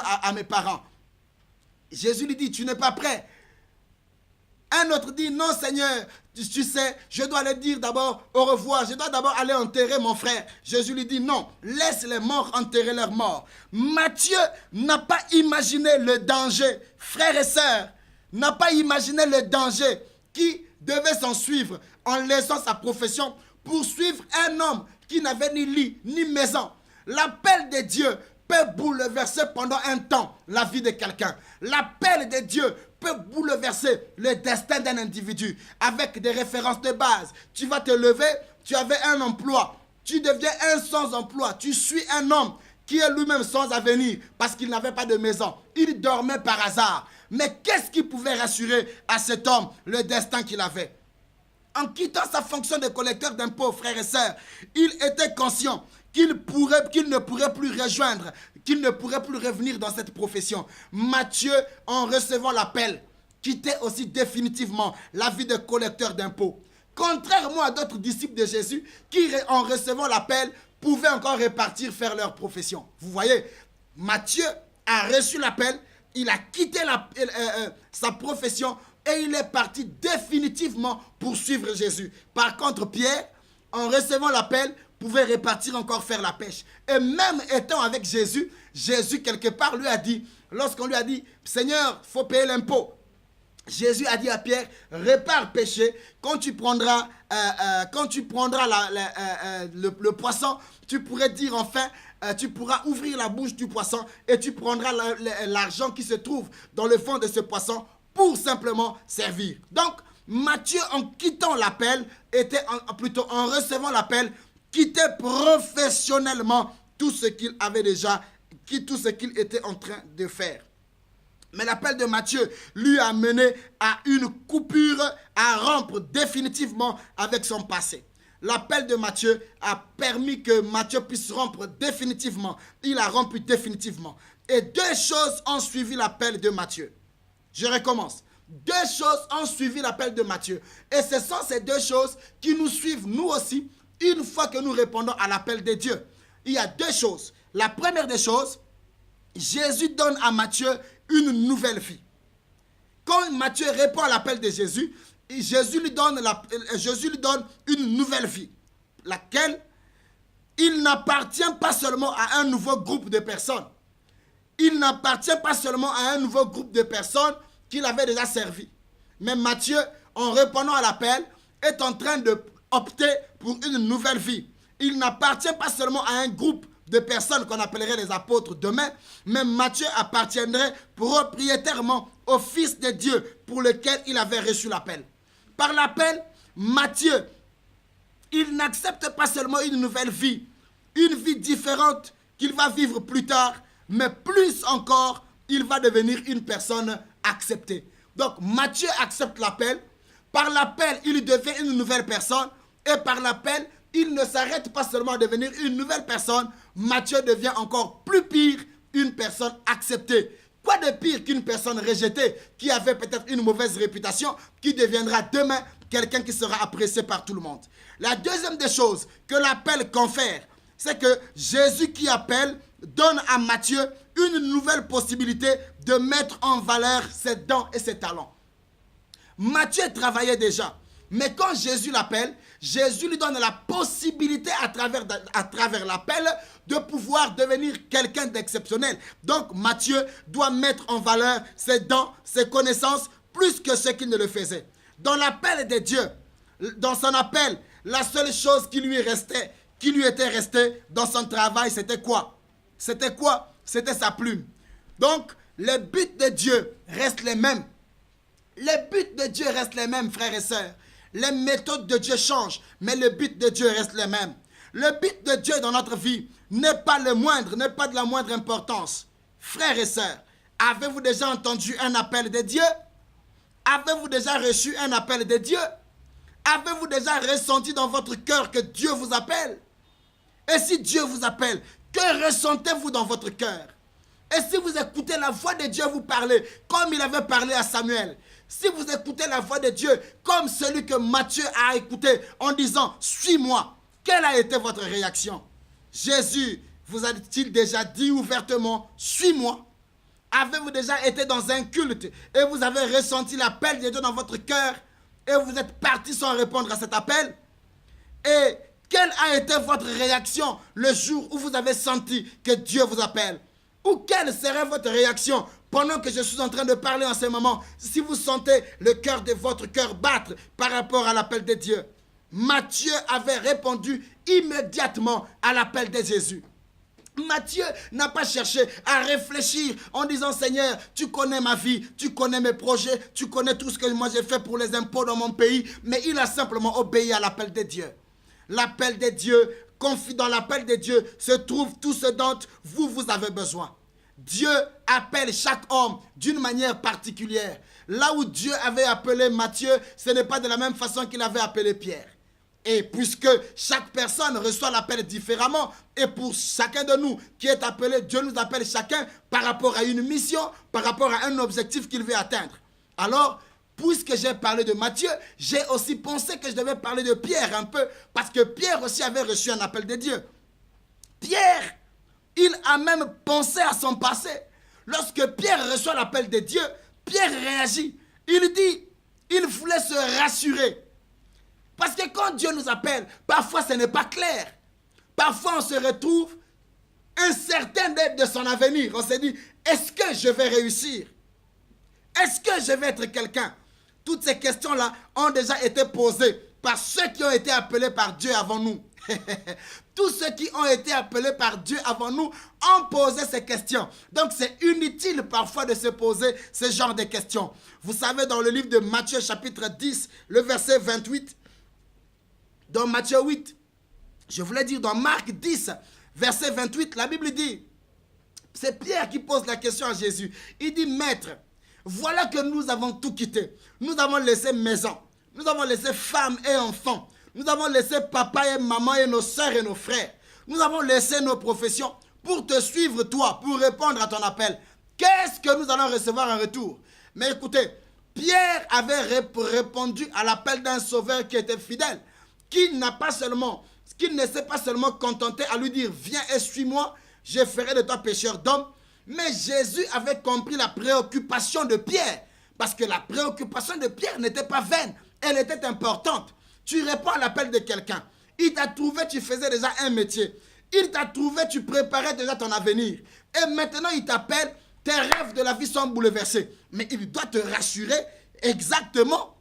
à mes parents. Jésus lui dit: tu n'es pas prêt. Un autre dit: non Seigneur, tu sais, je dois aller dire d'abord au revoir, je dois d'abord aller enterrer mon frère. Jésus lui dit: non, laisse les morts enterrer leurs morts. Matthieu n'a pas imaginé le danger, frères et sœurs, n'a pas imaginé le danger qui devait s'en suivre en laissant sa profession pour suivre un homme qui n'avait ni lit ni maison. L'appel de Dieu peut bouleverser pendant un temps la vie de quelqu'un. L'appel de Dieu peut bouleverser le destin d'un individu avec des références de base. Tu vas te lever, tu avais un emploi, tu deviens un sans emploi, tu suis un homme qui est lui-même sans avenir parce qu'il n'avait pas de maison. Il dormait par hasard. Mais qu'est-ce qui pouvait rassurer à cet homme le destin qu'il avait? En quittant sa fonction de collecteur d'impôts, frères et sœurs, il était conscient qu'il ne pourrait plus rejoindre, qu'il ne pourrait plus revenir dans cette profession. Matthieu, en recevant l'appel, quittait aussi définitivement la vie de collecteur d'impôts. Contrairement à d'autres disciples de Jésus qui, en recevant l'appel, pouvaient encore repartir faire leur profession. Vous voyez, Matthieu a reçu l'appel, il a quitté sa profession et il est parti définitivement pour suivre Jésus. Par contre, Pierre, en recevant l'appel, pouvait repartir encore faire la pêche. Et même étant avec Jésus, Jésus quelque part lui a dit, lorsqu'on lui a dit: Seigneur, il faut payer l'impôt. Jésus a dit à Pierre: répare pêcher. Quand tu prendras le poisson, tu pourrais dire enfin, tu pourras ouvrir la bouche du poisson et tu prendras l'argent qui se trouve dans le fond de ce poisson pour simplement servir. Donc, Matthieu, en quittant l'appel, plutôt en recevant l'appel, quittait professionnellement tout ce qu'il avait déjà, tout ce qu'il était en train de faire. Mais l'appel de Matthieu lui a mené à une coupure, à rompre définitivement avec son passé. L'appel de Matthieu a permis que Matthieu puisse rompre définitivement. Il a rompu définitivement. Et 2 choses ont suivi l'appel de Matthieu. Je recommence. 2 choses ont suivi l'appel de Matthieu. Et ce sont ces 2 choses qui nous suivent, nous aussi, une fois que nous répondons à l'appel de Dieu. Il y a 2 choses. La première des choses, Jésus donne à Matthieu une nouvelle vie. Quand Matthieu répond à l'appel de Jésus, Jésus lui donne une nouvelle vie, laquelle il n'appartient pas seulement à un nouveau groupe de personnes. Il n'appartient pas seulement à un nouveau groupe de personnes qu'il avait déjà servi. Mais Matthieu, en répondant à l'appel, est en train d'opter pour une nouvelle vie. Il n'appartient pas seulement à un groupe de personnes qu'on appellerait les apôtres demain, mais Matthieu appartiendrait propriétairement au Fils de Dieu pour lequel il avait reçu l'appel. Par l'appel, Matthieu, il n'accepte pas seulement une nouvelle vie, une vie différente qu'il va vivre plus tard, mais plus encore, il va devenir une personne acceptée. Donc Matthieu accepte l'appel. Par l'appel, il devient une nouvelle personne. Et par l'appel, il ne s'arrête pas seulement à devenir une nouvelle personne. Matthieu devient encore plus pire, une personne acceptée. Quoi de pire qu'une personne rejetée qui avait peut-être une mauvaise réputation, qui deviendra demain quelqu'un qui sera apprécié par tout le monde. La deuxième des choses que l'appel confère, c'est que Jésus qui appelle donne à Matthieu une nouvelle possibilité de mettre en valeur ses dons et ses talents. Matthieu travaillait déjà, mais quand Jésus l'appelle, Jésus lui donne la possibilité à travers l'appel de pouvoir devenir quelqu'un d'exceptionnel. Donc Matthieu doit mettre en valeur ses dons, ses connaissances, plus que ce qu'il ne le faisait. Dans l'appel de Dieu, dans son appel, la seule chose qui lui était restée dans son travail, c'était quoi? C'était quoi? C'était sa plume. Donc, les buts de Dieu restent les mêmes. Les buts de Dieu restent les mêmes, frères et sœurs. Les méthodes de Dieu changent, mais le but de Dieu reste les mêmes. Le but de Dieu dans notre vie n'est pas le moindre, n'est pas de la moindre importance. Frères et sœurs, avez-vous déjà entendu un appel de Dieu? Avez-vous déjà reçu un appel de Dieu? Avez-vous déjà ressenti dans votre cœur que Dieu vous appelle? Et si Dieu vous appelle, que ressentez-vous dans votre cœur? Et si vous écoutez la voix de Dieu vous parler, comme il avait parlé à Samuel, si vous écoutez la voix de Dieu, comme celui que Matthieu a écouté en disant « Suis-moi », quelle a été votre réaction? Jésus vous a-t-il déjà dit ouvertement « Suis-moi » ? Avez-vous déjà été dans un culte et vous avez ressenti l'appel de Dieu dans votre cœur et vous êtes parti sans répondre à cet appel? Et quelle a été votre réaction le jour où vous avez senti que Dieu vous appelle? Ou quelle serait votre réaction pendant que je suis en train de parler en ce moment si vous sentez le cœur de votre cœur battre par rapport à l'appel de Dieu? Matthieu avait répondu immédiatement à l'appel de Jésus. Matthieu n'a pas cherché à réfléchir en disant « Seigneur, tu connais ma vie, tu connais mes projets, tu connais tout ce que moi j'ai fait pour les impôts dans mon pays. » Mais il a simplement obéi à l'appel de Dieu. L'appel de Dieu, dans l'appel de Dieu se trouve tout ce dont vous avez besoin. Dieu appelle chaque homme d'une manière particulière. Là où Dieu avait appelé Matthieu, ce n'est pas de la même façon qu'il avait appelé Pierre. Et puisque chaque personne reçoit l'appel différemment, et pour chacun de nous qui est appelé, Dieu nous appelle chacun par rapport à une mission, par rapport à un objectif qu'il veut atteindre. Alors, puisque j'ai parlé de Matthieu, j'ai aussi pensé que je devais parler de Pierre un peu, parce que Pierre aussi avait reçu un appel de Dieu. Pierre, il a même pensé à son passé. Lorsque Pierre reçoit l'appel de Dieu, Pierre réagit. Il dit, il voulait se rassurer. Parce que quand Dieu nous appelle, parfois ce n'est pas clair. Parfois on se retrouve incertain de son avenir. On se dit, est-ce que je vais réussir? Est-ce que je vais être quelqu'un? Toutes ces questions-là ont déjà été posées par ceux qui ont été appelés par Dieu avant nous. Tous ceux qui ont été appelés par Dieu avant nous ont posé ces questions. Donc c'est inutile parfois de se poser ce genre de questions. Vous savez, dans le livre de Matthieu chapitre 10, le verset 28, dans Matthieu 8, je voulais dire dans Marc 10, verset 28, la Bible dit, c'est Pierre qui pose la question à Jésus. Il dit, Maître, voilà que nous avons tout quitté. Nous avons laissé maison, nous avons laissé femmes et enfants, nous avons laissé papa et maman et nos soeurs et nos frères. Nous avons laissé nos professions pour te suivre toi, pour répondre à ton appel. Qu'est-ce que nous allons recevoir en retour? Mais écoutez, Pierre avait répondu à l'appel d'un sauveur qui était fidèle, qui ne s'est pas seulement contenté à lui dire « Viens et suis-moi, je ferai de toi pécheur d'hommes ». Mais Jésus avait compris la préoccupation de Pierre. Parce que la préoccupation de Pierre n'était pas vaine. elle était importante. Tu réponds à l'appel de quelqu'un. Il t'a trouvé, tu faisais déjà un métier. Il t'a trouvé, tu préparais déjà ton avenir. Et maintenant, il t'appelle, tes rêves de la vie sont bouleversés. Mais il doit te rassurer exactement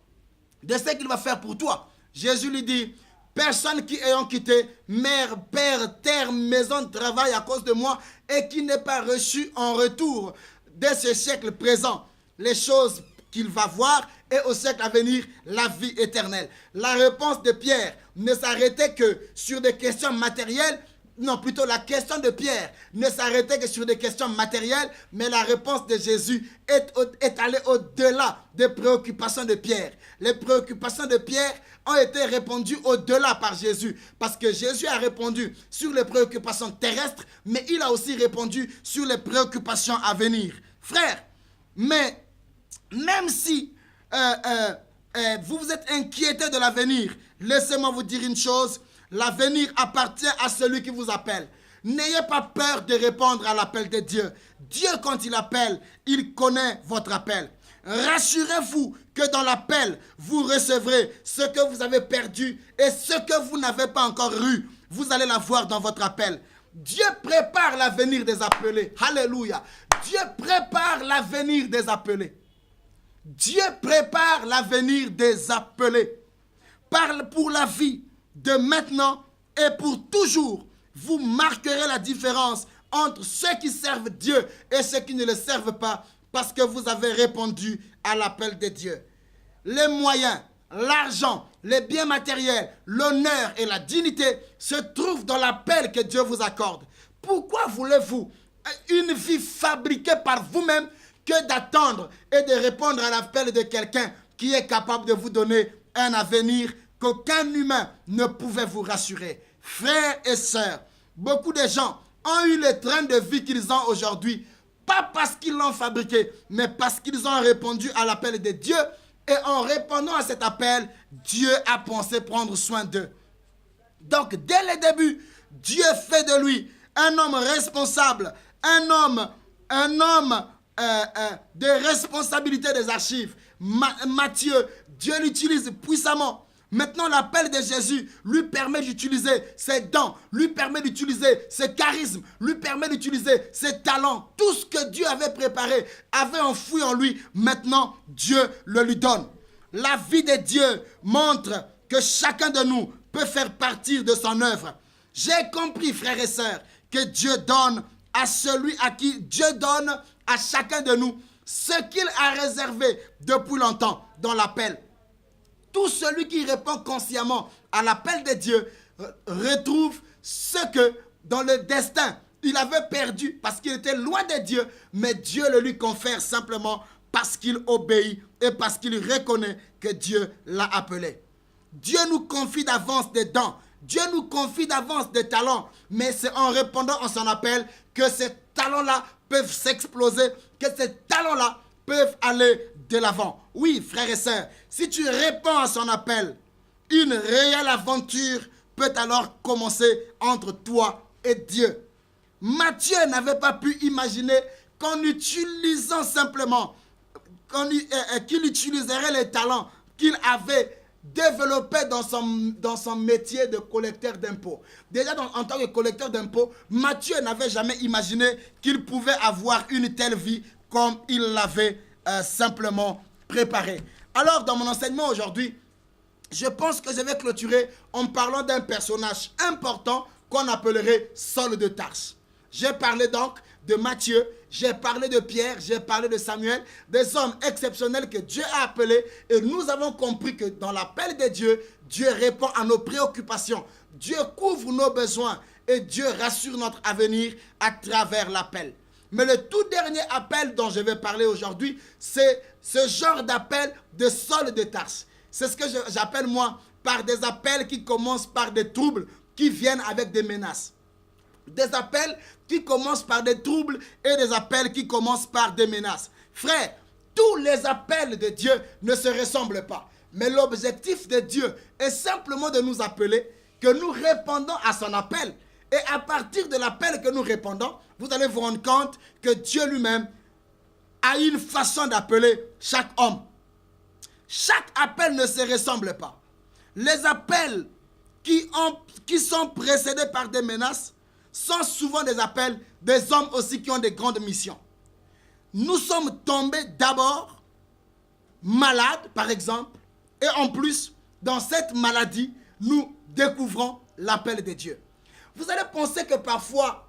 de ce qu'il va faire pour toi. Jésus lui dit, personne qui ayant quitté mère, père, terre, maison, travail à cause de moi et qui n'ait pas reçu en retour de ce siècle présent les choses qu'il va voir et au siècle à venir la vie éternelle. La réponse de Pierre ne s'arrêtait que sur des questions matérielles. Non, plutôt la question de Pierre ne s'arrêtait que sur des questions matérielles, mais la réponse de Jésus est allée au-delà des préoccupations de Pierre. Les préoccupations de Pierre ont été répondues au-delà par Jésus, parce que Jésus a répondu sur les préoccupations terrestres, mais il a aussi répondu sur les préoccupations à venir. Frère, mais même si vous vous êtes inquiété de l'avenir, laissez-moi vous dire une chose. L'avenir appartient à celui qui vous appelle. N'ayez pas peur de répondre à l'appel de Dieu. Dieu, quand il appelle, il connaît votre appel. Rassurez-vous que dans l'appel, vous recevrez ce que vous avez perdu et ce que vous n'avez pas encore eu. Vous allez l'avoir dans votre appel. Dieu prépare l'avenir des appelés. Alléluia. Dieu prépare l'avenir des appelés. Dieu prépare l'avenir des appelés. Parle pour la vie de maintenant et pour toujours. Vous marquerez la différence entre ceux qui servent Dieu et ceux qui ne le servent pas, parce que vous avez répondu à l'appel de Dieu. Les moyens, l'argent, les biens matériels, l'honneur et la dignité se trouvent dans l'appel que Dieu vous accorde. Pourquoi voulez-vous une vie fabriquée par vous-même que d'attendre et de répondre à l'appel de quelqu'un qui est capable de vous donner un avenir qu'aucun humain ne pouvait vous rassurer? Frères et sœurs, beaucoup de gens ont eu le train de vie qu'ils ont aujourd'hui, pas parce qu'ils l'ont fabriqué, mais parce qu'ils ont répondu à l'appel de Dieu. Et en répondant à cet appel, Dieu a pensé prendre soin d'eux. Donc, dès le début, Dieu fait de lui un homme responsable, un homme de responsabilité des archives. Matthieu, Dieu l'utilise puissamment. Maintenant, l'appel de Jésus lui permet d'utiliser ses dons, lui permet d'utiliser ses charismes, lui permet d'utiliser ses talents. Tout ce que Dieu avait préparé, avait enfoui en lui. Maintenant, Dieu le lui donne. La vie de Dieu montre que chacun de nous peut faire partie de son œuvre. J'ai compris, frères et sœurs, que Dieu donne à celui à qui Dieu donne à chacun de nous ce qu'il a réservé depuis longtemps dans l'appel. Tout celui qui répond consciemment à l'appel de Dieu retrouve ce que dans le destin il avait perdu parce qu'il était loin de Dieu, mais Dieu le lui confère simplement parce qu'il obéit et parce qu'il reconnaît que Dieu l'a appelé. Dieu nous confie d'avance des dons, Dieu nous confie d'avance des talents, mais c'est en répondant à son appel que ces talents-là peuvent s'exploser, que ces talents-là peuvent aller de l'avant. Oui, frères et sœurs, si tu réponds à son appel, une réelle aventure peut alors commencer entre toi et Dieu. Matthieu n'avait pas pu imaginer qu'en utilisant simplement, qu'il utiliserait les talents qu'il avait développés dans son métier de collecteur d'impôts. Déjà en tant que collecteur d'impôts, Matthieu n'avait jamais imaginé qu'il pouvait avoir une telle vie comme il l'avait simplement préparé. Alors, dans mon enseignement aujourd'hui, je pense que je vais clôturer en parlant d'un personnage important qu'on appellerait Saul de Tarse. J'ai parlé donc de Matthieu, j'ai parlé de Pierre, j'ai parlé de Samuel, des hommes exceptionnels que Dieu a appelés, et nous avons compris que dans l'appel de Dieu, Dieu répond à nos préoccupations, Dieu couvre nos besoins et Dieu rassure notre avenir à travers l'appel. Mais le tout dernier appel dont je vais parler aujourd'hui, c'est ce genre d'appel de Saul de Tarse. C'est ce que j'appelle moi par des appels qui commencent par des troubles qui viennent avec des menaces. Des appels qui commencent par des troubles et des appels qui commencent par des menaces. Frère, tous les appels de Dieu ne se ressemblent pas. Mais l'objectif de Dieu est simplement de nous appeler, que nous répondons à son appel. Et à partir de l'appel que nous répondons, vous allez vous rendre compte que Dieu lui-même a une façon d'appeler chaque homme. Chaque appel ne se ressemble pas. Les appels qui sont précédés par des menaces sont souvent des appels des hommes aussi qui ont des grandes missions. Nous sommes tombés d'abord malades, par exemple, et en plus, dans cette maladie, nous découvrons l'appel de Dieu. Vous allez penser que parfois,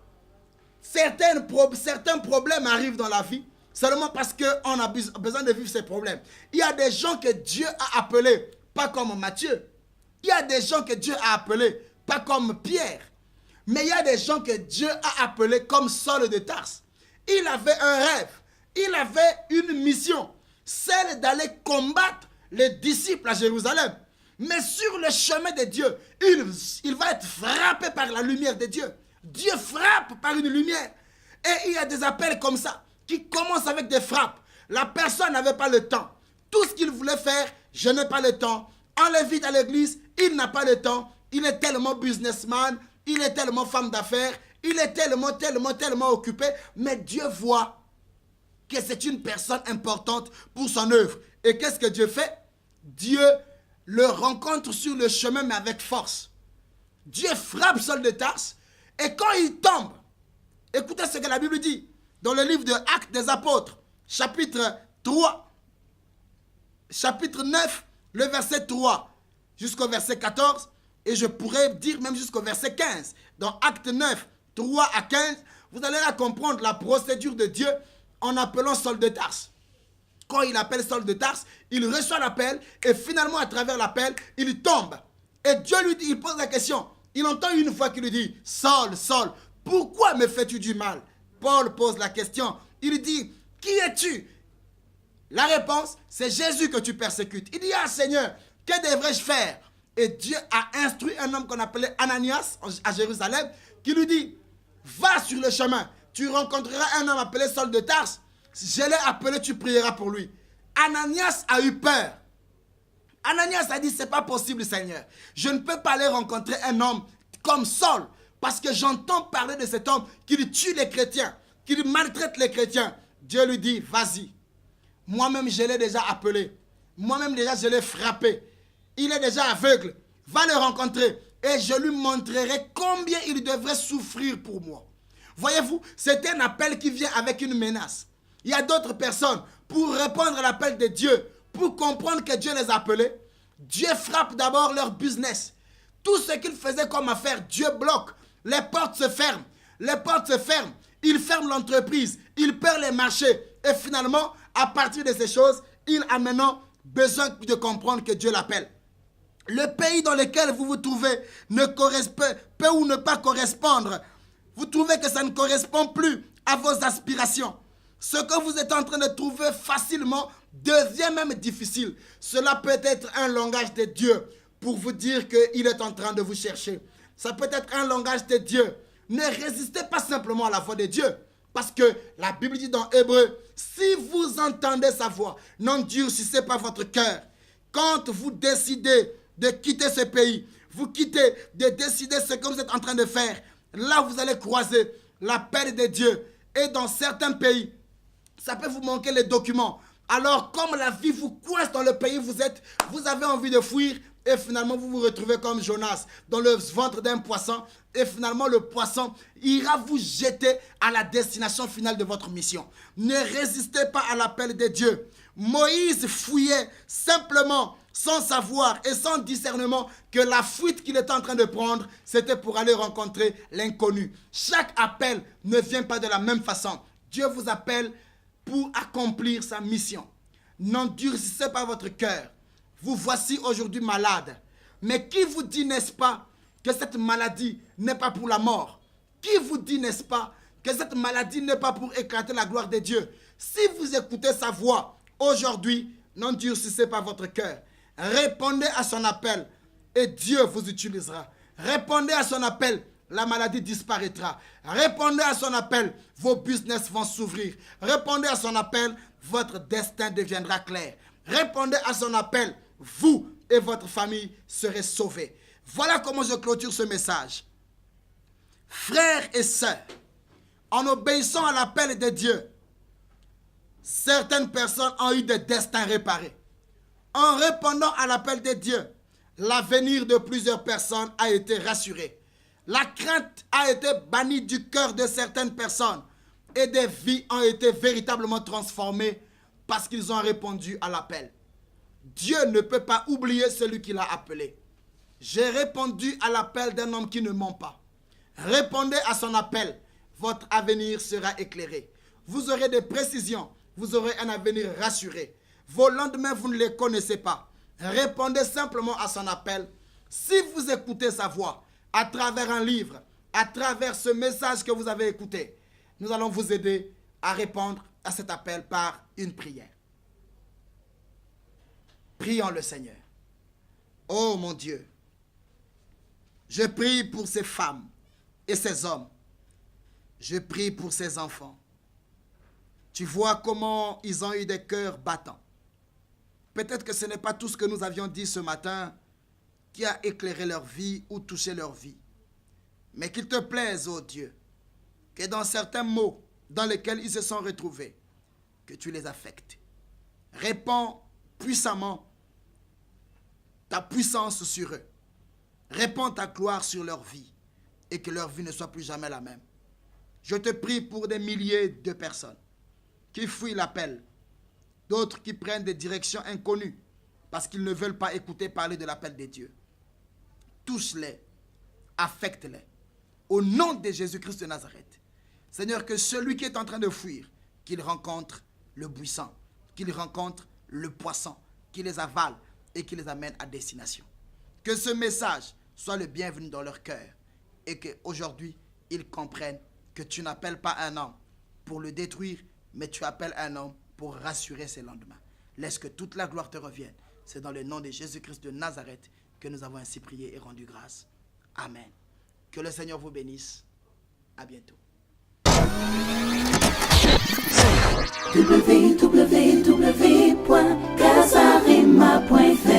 certains problèmes arrivent dans la vie seulement parce qu'on a besoin de vivre ces problèmes. Il y a des gens que Dieu a appelés, pas comme Matthieu. Il y a des gens que Dieu a appelés, pas comme Pierre. Mais il y a des gens que Dieu a appelés comme Saul de Tarse. Il avait un rêve, il avait une mission, celle d'aller combattre les disciples à Jérusalem. Mais sur le chemin de Dieu, il va être frappé par la lumière de Dieu. Dieu frappe par une lumière. Et il y a des appels comme ça, qui commencent avec des frappes. La personne n'avait pas le temps. Tout ce qu'il voulait faire, je n'ai pas le temps. Enlève vite à l'église, il n'a pas le temps. Il est tellement businessman, il est tellement femme d'affaires, il est tellement occupé. Mais Dieu voit que c'est une personne importante pour son œuvre. Et qu'est-ce que Dieu fait? Dieu le rencontre sur le chemin, mais avec force. Dieu frappe Saul de Tarse, et quand il tombe, écoutez ce que la Bible dit, dans le livre de Actes des Apôtres, chapitre 3, chapitre 9, le verset 3, jusqu'au verset 14, et je pourrais dire même jusqu'au verset 15. Dans Actes 9, 3 à 15, vous allez là comprendre la procédure de Dieu en appelant Saul de Tarse. Quand il appelle Saul de Tarse, il reçoit l'appel et finalement à travers l'appel, il tombe. Et Dieu lui dit, il pose la question. Il entend une voix qui lui dit, Saul, Saul, pourquoi me fais-tu du mal? Paul pose la question. Il dit, qui es-tu? La réponse, c'est Jésus que tu persécutes. Il dit, ah Seigneur, que devrais-je faire? Et Dieu a instruit un homme qu'on appelait Ananias à Jérusalem, qui lui dit, va sur le chemin, tu rencontreras un homme appelé Saul de Tarse. Je l'ai appelé, tu prieras pour lui. Ananias a eu peur. Ananias a dit, c'est pas possible Seigneur. Je ne peux pas aller rencontrer un homme comme Saul, parce que j'entends parler de cet homme qui tue les chrétiens, qui maltraite les chrétiens. Dieu lui dit, vas-y. Moi-même, je l'ai déjà appelé. Moi-même, déjà, je l'ai frappé. Il est déjà aveugle. Va le rencontrer et je lui montrerai combien il devrait souffrir pour moi. Voyez-vous, c'est un appel qui vient avec une menace. Il y a d'autres personnes, pour répondre à l'appel de Dieu, pour comprendre que Dieu les a appelés, Dieu frappe d'abord leur business. Tout ce qu'ils faisaient comme affaire, Dieu bloque. Les portes se ferment. Les portes se ferment. Il ferme l'entreprise. Il perd les marchés. Et finalement, à partir de ces choses, il a maintenant besoin de comprendre que Dieu l'appelle. Le pays dans lequel vous vous trouvez ne peut ou ne pas correspondre. Vous trouvez que ça ne correspond plus à vos aspirations. Ce que vous êtes en train de trouver facilement devient même difficile. Cela peut être un langage de Dieu pour vous dire qu'il est en train de vous chercher. Ça peut être un langage de Dieu. Ne résistez pas simplement à la voix de Dieu. Parce que la Bible dit dans Hébreu, si vous entendez sa voix, n'endurcissez pas votre cœur. Quand vous décidez de quitter ce pays, vous quittez de décider ce que vous êtes en train de faire, là vous allez croiser l'appel de Dieu. Et dans certains pays, ça peut vous manquer les documents. Alors comme la vie vous coince dans le pays où vous êtes, vous avez envie de fuir et finalement vous vous retrouvez comme Jonas dans le ventre d'un poisson et finalement le poisson ira vous jeter à la destination finale de votre mission. Ne résistez pas à l'appel de Dieu. Moïse fouillait simplement sans savoir et sans discernement que la fuite qu'il était en train de prendre, c'était pour aller rencontrer l'inconnu. Chaque appel ne vient pas de la même façon. Dieu vous appelle pour accomplir sa mission. N'endurcissez pas votre cœur. Vous voici aujourd'hui malade. Mais qui vous dit, n'est-ce pas, que cette maladie n'est pas pour la mort? Qui vous dit, n'est-ce pas, que cette maladie n'est pas pour éclater la gloire de Dieu? Si vous écoutez sa voix aujourd'hui, n'endurcissez pas votre cœur. Répondez à son appel et Dieu vous utilisera. Répondez à son appel, la maladie disparaîtra. Répondez à son appel, vos business vont s'ouvrir. Répondez à son appel, votre destin deviendra clair. Répondez à son appel, vous et votre famille serez sauvés. Voilà comment je clôture ce message. Frères et sœurs, en obéissant à l'appel de Dieu, certaines personnes ont eu des destins réparés. En répondant à l'appel de Dieu, l'avenir de plusieurs personnes a été rassuré. La crainte a été bannie du cœur de certaines personnes et des vies ont été véritablement transformées parce qu'ils ont répondu à l'appel. Dieu ne peut pas oublier celui qui l'a appelé. J'ai répondu à l'appel d'un homme qui ne ment pas. Répondez à son appel, votre avenir sera éclairé. Vous aurez des précisions, vous aurez un avenir rassuré. Vos lendemains, vous ne les connaissez pas. Répondez simplement à son appel. Si vous écoutez sa voix, à travers un livre, à travers ce message que vous avez écouté, nous allons vous aider à répondre à cet appel par une prière. Prions le Seigneur. Oh mon Dieu, je prie pour ces femmes et ces hommes. Je prie pour ces enfants. Tu vois comment ils ont eu des cœurs battants. Peut-être que ce n'est pas tout ce que nous avions dit ce matin qui a éclairé leur vie ou touché leur vie. Mais qu'il te plaise, ô Dieu, que dans certains mots dans lesquels ils se sont retrouvés, que tu les affectes. Répands puissamment ta puissance sur eux. Répands ta gloire sur leur vie et que leur vie ne soit plus jamais la même. Je te prie pour des milliers de personnes qui fuient l'appel, d'autres qui prennent des directions inconnues parce qu'ils ne veulent pas écouter parler de l'appel de Dieu. Touche-les, affecte-les. Au nom de Jésus-Christ de Nazareth, Seigneur, que celui qui est en train de fuir, qu'il rencontre le buisson, qu'il rencontre le poisson, qu'il les avale et qu'il les amène à destination. Que ce message soit le bienvenu dans leur cœur et qu'aujourd'hui, ils comprennent que tu n'appelles pas un homme pour le détruire, mais tu appelles un homme pour rassurer ses lendemains. Laisse que toute la gloire te revienne. C'est dans le nom de Jésus-Christ de Nazareth que nous avons ainsi prié et rendu grâce. Amen. Que le Seigneur vous bénisse. À bientôt. www.casarema.fr